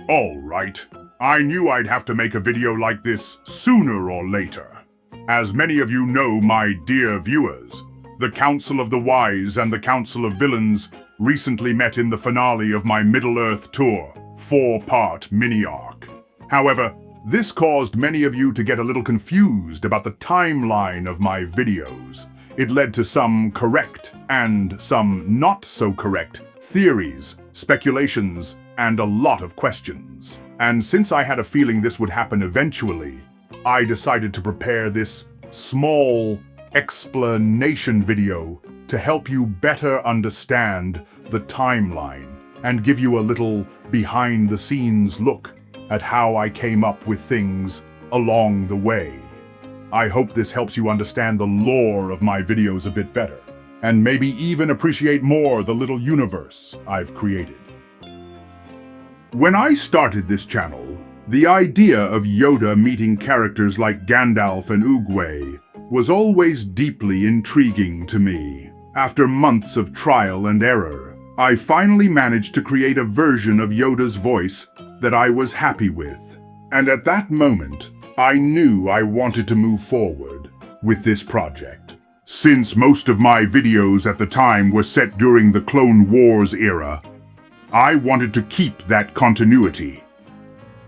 All right. I knew I'd have to make a video like this sooner or later. As many of you know, my dear viewers, the Council of the Wise and the Council of Villains recently met in the finale of my Middle-earth tour, 4-part mini-arc. However, this caused many of you to get a little confused about the timeline of my videos. It led to some correct and some not so correct theories, speculations, and a lot of questions. And since I had a feeling this would happen eventually, I decided to prepare this small explanation video to help you better understand the timeline and give you a little behind-the-scenes look at how I came up with things along the way. I hope this helps you understand the lore of my videos a bit better, and maybe even appreciate more the little universe I've created. When I started this channel, the idea of Yoda meeting characters like Gandalf and Oogway was always deeply intriguing to me. After months of trial and error, I finally managed to create a version of Yoda's voice that I was happy with. And at that moment, I knew I wanted to move forward with this project. Since most of my videos at the time were set during the Clone Wars era, I wanted to keep that continuity.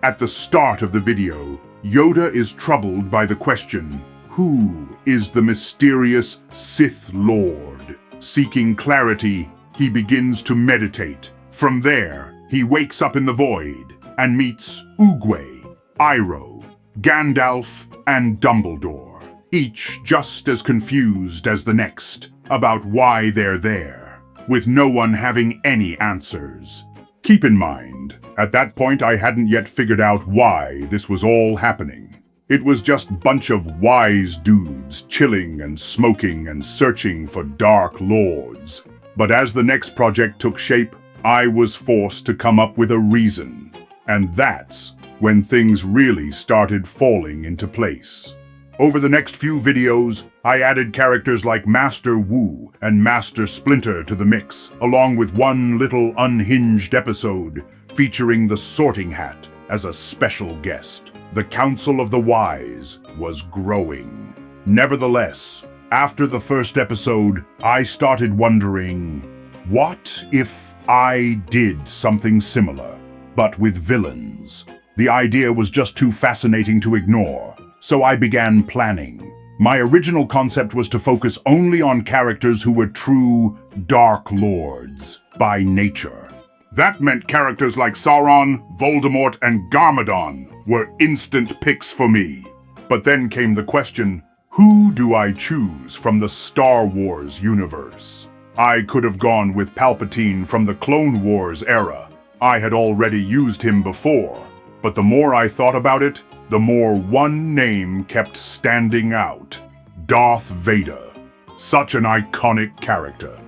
At the start of the video, Yoda is troubled by the question, who is the mysterious Sith Lord? Seeking clarity, he begins to meditate. From there, he wakes up in the void and meets Oogway, Iroh, Gandalf, and Dumbledore, each just as confused as the next about why they're there, with no one having any answers. Keep in mind, at that point I hadn't yet figured out why this was all happening. It was just a bunch of wise dudes chilling and smoking and searching for Dark Lords. But as the next project took shape, I was forced to come up with a reason. And that's when things really started falling into place. Over the next few videos, I added characters like Master Wu and Master Splinter to the mix, along with one little unhinged episode featuring the Sorting Hat as a special guest. The Council of the Wise was growing. Nevertheless, after the first episode, I started wondering, what if I did something similar, but with villains? The idea was just too fascinating to ignore, so I began planning. My original concept was to focus only on characters who were true Dark Lords by nature. That meant characters like Sauron, Voldemort, and Garmadon were instant picks for me. But then came the question, who do I choose from the Star Wars universe? I could have gone with Palpatine from the Clone Wars era. I had already used him before, but the more I thought about it, the more one name kept standing out. Darth Vader. Such an iconic character.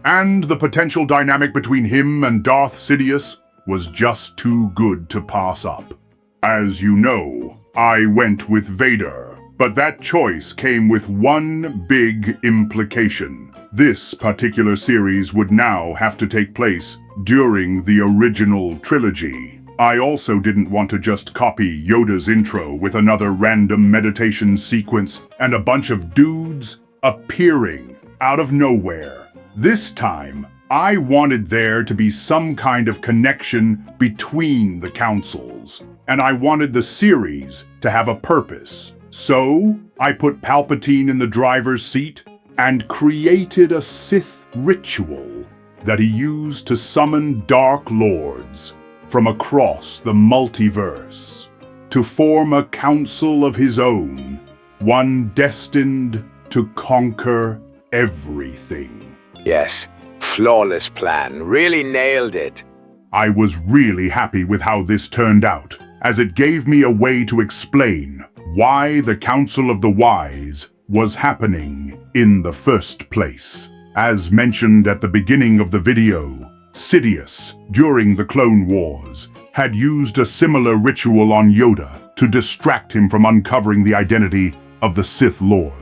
And the potential dynamic between him and Darth Sidious was just too good to pass up. As you know, I went with Vader, but that choice came with one big implication. This particular series would now have to take place during the original trilogy. I also didn't want to just copy Yoda's intro with another random meditation sequence and a bunch of dudes appearing out of nowhere. This time, I wanted there to be some kind of connection between the councils, and I wanted the series to have a purpose. So, I put Palpatine in the driver's seat and created a Sith ritual that he used to summon Dark Lords from across the multiverse to form a council of his own, one destined to conquer everything. Yes, flawless plan. Really nailed it. I was really happy with how this turned out, as it gave me a way to explain why the Council of the Wise was happening in the first place. As mentioned at the beginning of the video, Sidious, during the Clone Wars, had used a similar ritual on Yoda to distract him from uncovering the identity of the Sith Lord.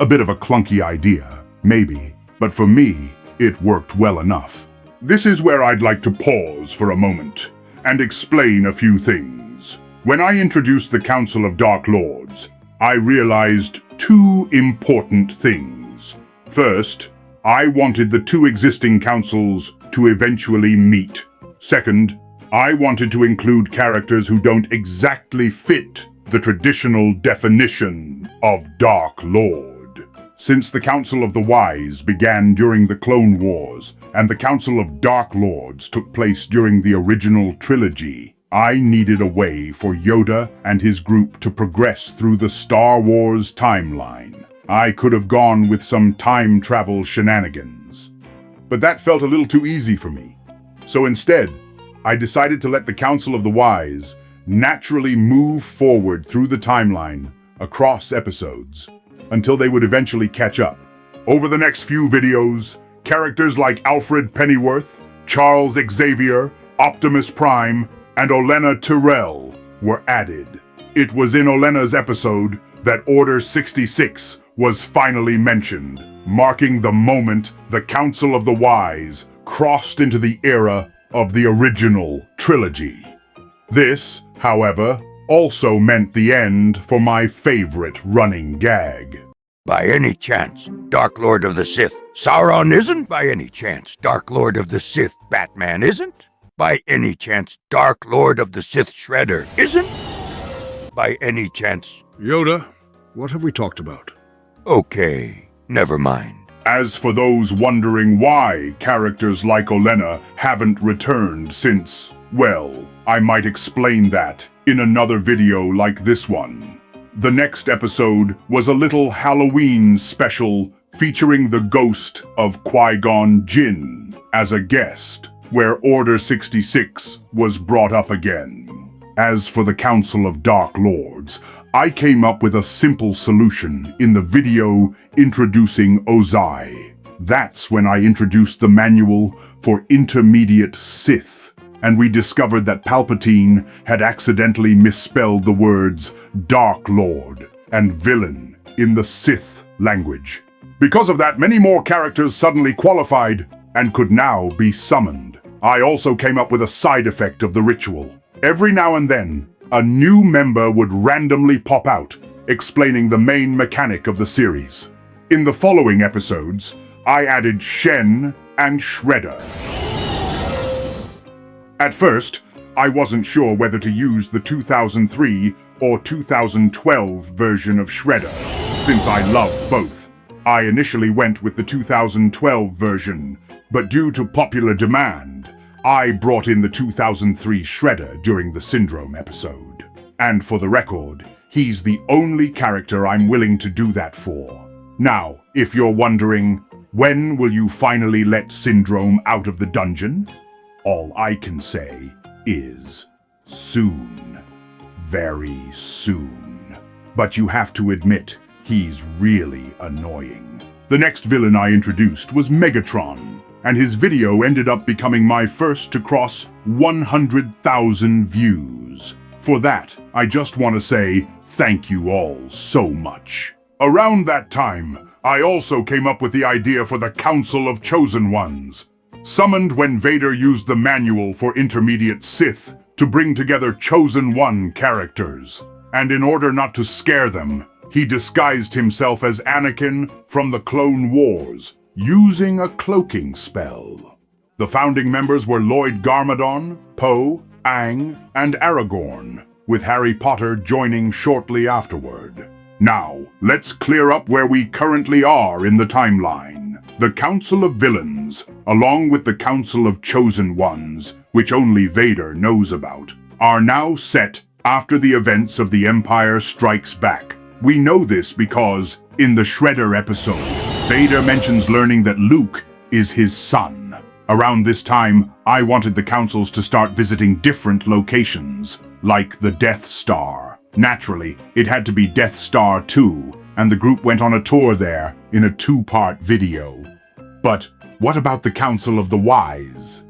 A bit of a clunky idea, maybe, but for me, it worked well enough. This is where I'd like to pause for a moment and explain a few things. When I introduced the Council of Dark Lords, I realized two important things. First, I wanted the two existing councils to eventually meet. Second, I wanted to include characters who don't exactly fit the traditional definition of Dark Lord. Since the Council of the Wise began during the Clone Wars, and the Council of Dark Lords took place during the original trilogy, I needed a way for Yoda and his group to progress through the Star Wars timeline. I could have gone with some time travel shenanigans, but that felt a little too easy for me. So instead, I decided to let the Council of the Wise naturally move forward through the timeline across episodes until they would eventually catch up. Over the next few videos, characters like Alfred Pennyworth, Charles Xavier, Optimus Prime, and Olenna Tyrell were added. It was in Olenna's episode that Order 66 was finally mentioned, marking the moment the Council of the Wise crossed into the era of the original trilogy. This, however, also meant the end for my favorite running gag. By any chance, Dark Lord of the Sith, Sauron isn't? By any chance, Dark Lord of the Sith, Batman isn't? By any chance, Dark Lord of the Sith, Shredder isn't? By any chance... Yoda, what have we talked about? Okay, never mind. As for those wondering why characters like Olenna haven't returned since, well, I might explain that in another video like this one. The next episode was a little Halloween special featuring the ghost of Qui-Gon Jinn as a guest, where Order 66 was brought up again. As for the Council of Dark Lords, I came up with a simple solution in the video introducing Ozai. That's when I introduced the manual for Intermediate Sith, and we discovered that Palpatine had accidentally misspelled the words Dark Lord and Villain in the Sith language. Because of that, many more characters suddenly qualified and could now be summoned. I also came up with a side effect of the ritual. Every now and then, a new member would randomly pop out, explaining the main mechanic of the series. In the following episodes, I added Shen and Shredder. At first, I wasn't sure whether to use the 2003 or 2012 version of Shredder, since I love both. I initially went with the 2012 version, but due to popular demand, I brought in the 2003 Shredder during the Syndrome episode. And for the record, he's the only character I'm willing to do that for. Now, if you're wondering, when will you finally let Syndrome out of the dungeon? All I can say is soon. Very soon. But you have to admit, he's really annoying. The next villain I introduced was Megatron, and his video ended up becoming my first to cross 100,000 views. For that, I just want to say thank you all so much. Around that time, I also came up with the idea for the Council of Chosen Ones. Summoned when Vader used the manual for Intermediate Sith to bring together Chosen One characters. And in order not to scare them, he disguised himself as Anakin from the Clone Wars, using a cloaking spell. The founding members were Lloyd Garmadon, Poe, Aang, and Aragorn, with Harry Potter joining shortly afterward. Now, let's clear up where we currently are in the timeline. The Council of Villains, along with the Council of Chosen Ones, which only Vader knows about, are now set after the events of The Empire Strikes Back. We know this because, in the Shredder episode, Vader mentions learning that Luke is his son. Around this time, I wanted the councils to start visiting different locations, like the Death Star. Naturally, it had to be Death Star 2, and the group went on a tour there in a 2-part video. But what about the Council of the Wise?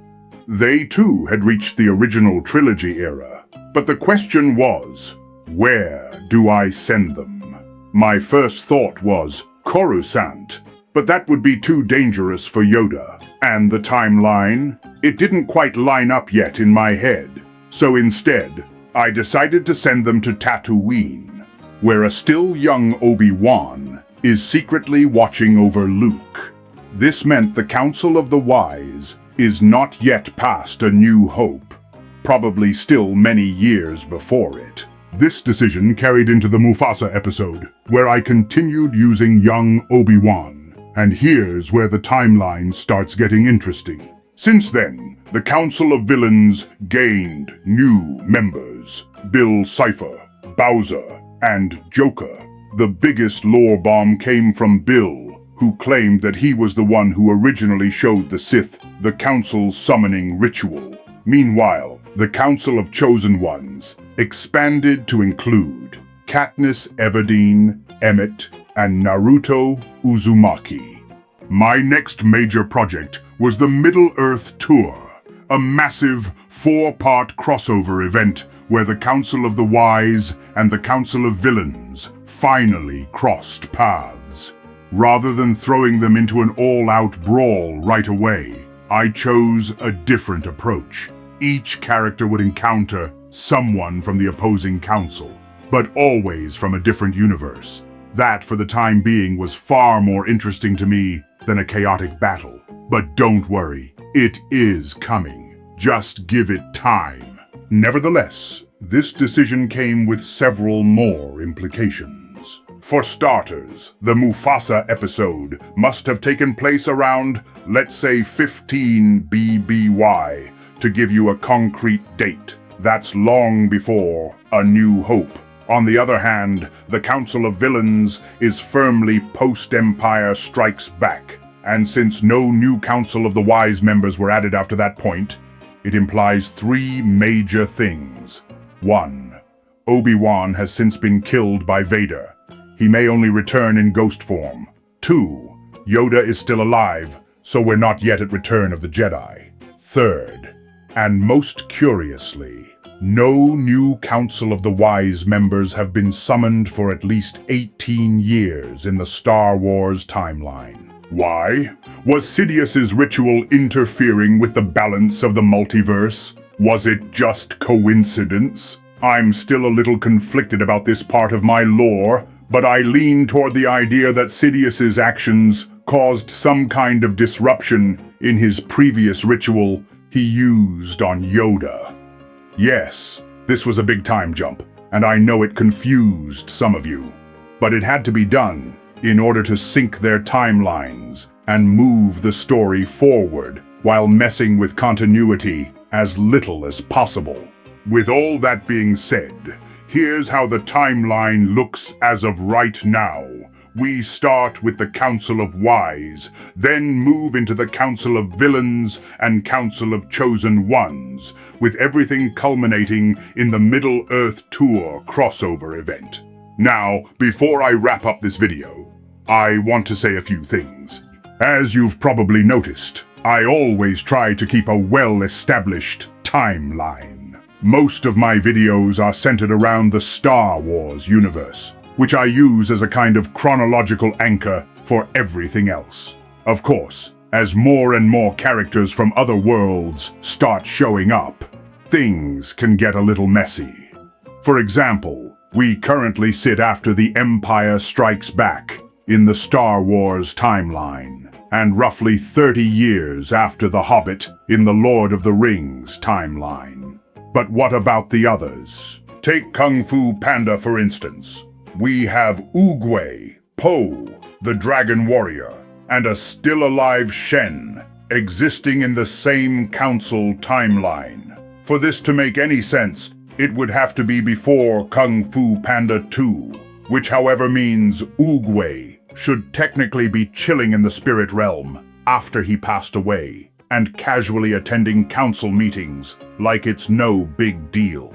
They too had reached the original trilogy era, but the question was, where do I send them? My first thought was Coruscant, but that would be too dangerous for Yoda. And the timeline? It didn't quite line up yet in my head. So instead, I decided to send them to Tatooine, where a still young Obi-Wan is secretly watching over Luke. This meant the Council of the Wise is not yet past A New Hope, probably still many years before it. This decision carried into the Mufasa episode, where I continued using young Obi-Wan. And here's where the timeline starts getting interesting. Since then, the Council of Villains gained new members: Bill Cipher, Bowser, and Joker. The biggest lore bomb came from Bill, who claimed that he was the one who originally showed the Sith the Council's summoning ritual. Meanwhile, the Council of Chosen Ones expanded to include Katniss Everdeen, Emmett, and Naruto Uzumaki. My next major project was the Middle-earth Tour, a massive 4-part crossover event where the Council of the Wise and the Council of Villains finally crossed paths. Rather than throwing them into an all-out brawl right away, I chose a different approach. Each character would encounter someone from the opposing council, but always from a different universe. That, for the time being, was far more interesting to me than a chaotic battle. But don't worry, it is coming. Just give it time. Nevertheless, this decision came with several more implications. For starters, the Mufasa episode must have taken place around, let's say, 15 BBY, to give you a concrete date. That's long before A New Hope. On the other hand, the Council of Villains is firmly post-Empire Strikes Back, and since no new Council of the Wise members were added after that point, it implies 3 major things. 1. Obi-Wan has since been killed by Vader. He may only return in ghost form. 2. Yoda is still alive, so we're not yet at Return of the Jedi. 3rd, and most curiously, no new Council of the Wise members have been summoned for at least 18 years in the Star Wars timeline. Why? Was Sidious's ritual interfering with the balance of the multiverse? Was it just coincidence? I'm still a little conflicted about this part of my lore, but I lean toward the idea that Sidious's actions caused some kind of disruption in his previous ritual he used on Yoda. Yes, this was a big time jump, and I know it confused some of you. But it had to be done in order to sync their timelines and move the story forward while messing with continuity as little as possible. With all that being said, here's how the timeline looks as of right now. We start with the Council of Wise, then move into the Council of Villains and Council of Chosen Ones, with everything culminating in the Middle-earth Tour crossover event. Now, before I wrap up this video, I want to say a few things. As you've probably noticed, I always try to keep a well-established timeline. Most of my videos are centered around the Star Wars universe, which I use as a kind of chronological anchor for everything else. Of course, as more and more characters from other worlds start showing up, things can get a little messy. For example, we currently sit after the Empire Strikes Back in the Star Wars timeline, and roughly 30 years after The Hobbit in the Lord of the Rings timeline. But what about the others? Take Kung Fu Panda, for instance. We have Oogway, Po, the Dragon Warrior, and a still-alive Shen existing in the same council timeline. For this to make any sense, it would have to be before Kung Fu Panda 2, which however means Oogway should technically be chilling in the spirit realm after he passed away, and casually attending council meetings like it's no big deal.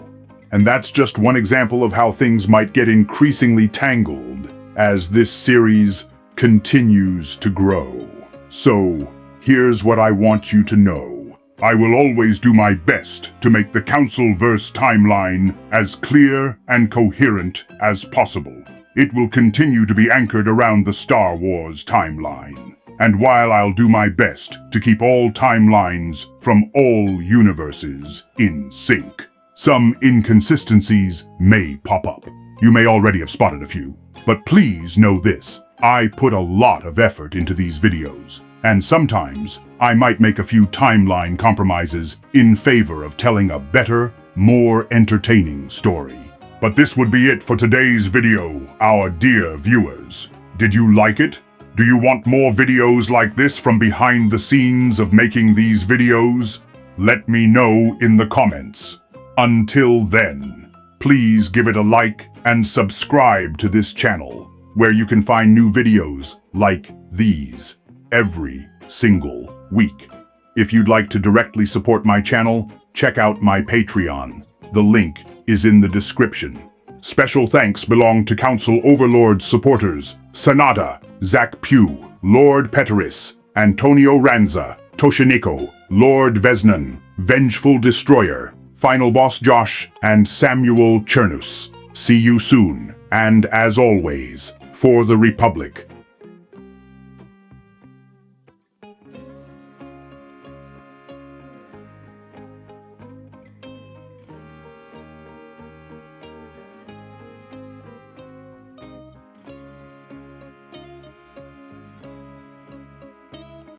And that's just one example of how things might get increasingly tangled as this series continues to grow. So, here's what I want you to know. I will always do my best to make the Councilverse timeline as clear and coherent as possible. It will continue to be anchored around the Star Wars timeline. And while I'll do my best to keep all timelines from all universes in sync, some inconsistencies may pop up. You may already have spotted a few, but please know this. I put a lot of effort into these videos, and sometimes I might make a few timeline compromises in favor of telling a better, more entertaining story. But this would be it for today's video, our dear viewers. Did you like it? Do you want more videos like this from behind the scenes of making these videos? Let me know in the comments. Until then, please give it a like and subscribe to this channel, where you can find new videos like these every single week. If you'd like to directly support my channel, check out my Patreon. The link is in the description. Special thanks belong to Council Overlord supporters Sanada, Zach Pugh, Lord Peteris, Antonio Ranza, Toshiniko, Lord Vesnan, Vengeful Destroyer, Final Boss Josh, and Samuel Chernus. See you soon, and as always, for the Republic,